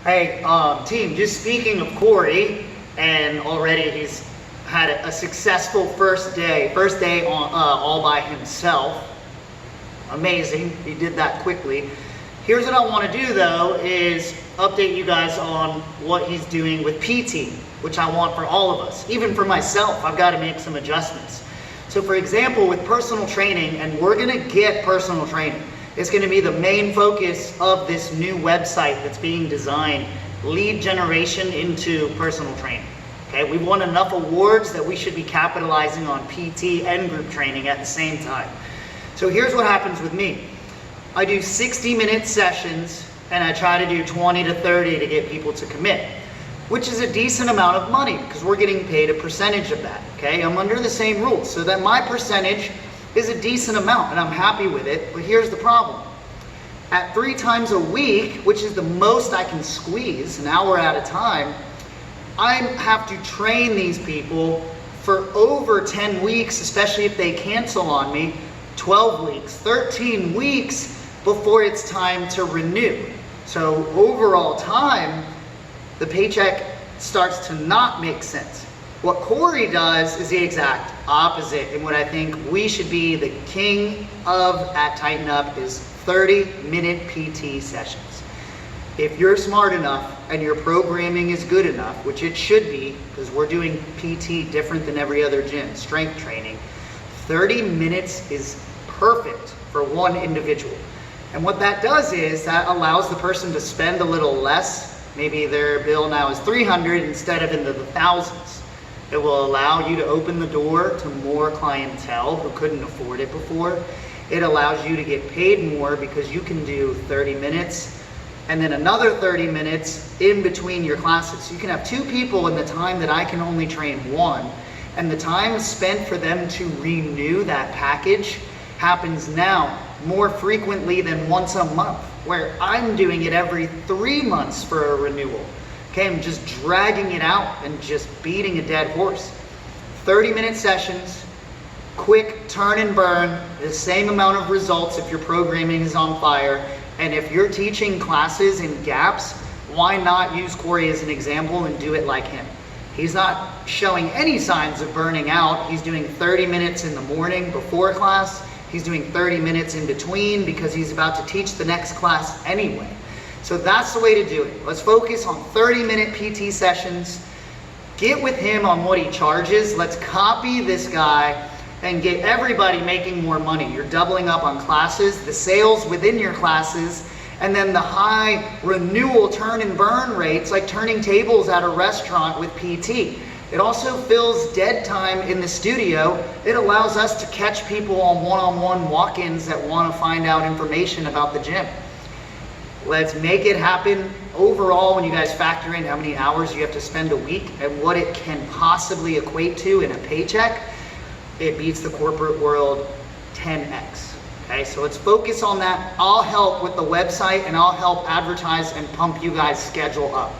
Hey, team, just speaking of Corey, and already he's had a successful first day on all by himself. Amazing, he did that quickly. Here's what I want to do though, is update you guys on what he's doing with PT, which I want for all of us. Even for myself, I've got to make some adjustments. So for example, with personal training, and we're going to get personal training. It's going to be the main focus of this new website that's being designed, lead generation into personal training. Okay, we've won enough awards that we should be capitalizing on PT and group training at the same time. So here's what happens with me. I do 60-minute sessions and I try to do 20 to 30 to get people to commit, which is a decent amount of money because we're getting paid a percentage of that. Okay, I'm under the same rules so that my percentage is a decent amount and I'm happy with it, but here's the problem. At 3 times a week, which is the most I can squeeze, an hour at a time, I have to train these people for over 10 weeks, especially if they cancel on me, 12 weeks, 13 weeks before it's time to renew. So overall time, the paycheck starts to not make sense. What Corey does is the exact opposite, and what I think we should be the king of at Tighten Up is 30-minute PT sessions. If you're smart enough and your programming is good enough, which it should be, because we're doing PT different than every other gym, strength training, 30 minutes is perfect for one individual. And what that does is that allows the person to spend a little less. Maybe their bill now is $300 instead of into the thousands. It will allow you to open the door to more clientele who couldn't afford it before. It allows you to get paid more because you can do 30 minutes and then another 30 minutes in between your classes. So you can have 2 people in the time that I can only train 1, and the time spent for them to renew that package happens now more frequently than once a month, where I'm doing it every 3 months for a renewal. Okay, I'm just dragging it out and just beating a dead horse. 30-minute sessions, quick turn and burn, the same amount of results if your programming is on fire. And if you're teaching classes in gaps, why not use Corey as an example and do it like him? He's not showing any signs of burning out. He's doing 30 minutes in the morning before class. He's doing 30 minutes in between because he's about to teach the next class anyway. So that's the way to do it. Let's focus on 30-minute PT sessions. Get with him on what he charges. Let's copy this guy and get everybody making more money. You're doubling up on classes, the sales within your classes, and then the high renewal turn and burn rates, like turning tables at a restaurant with PT. It also fills dead time in the studio. It allows us to catch people on one-on-one walk-ins that want to find out information about the gym. Let's make it happen. Overall, when you guys factor in how many hours you have to spend a week and what it can possibly equate to in a paycheck, it beats the corporate world 10x. Okay, so let's focus on that. I'll help with the website and I'll help advertise and pump you guys' schedule up.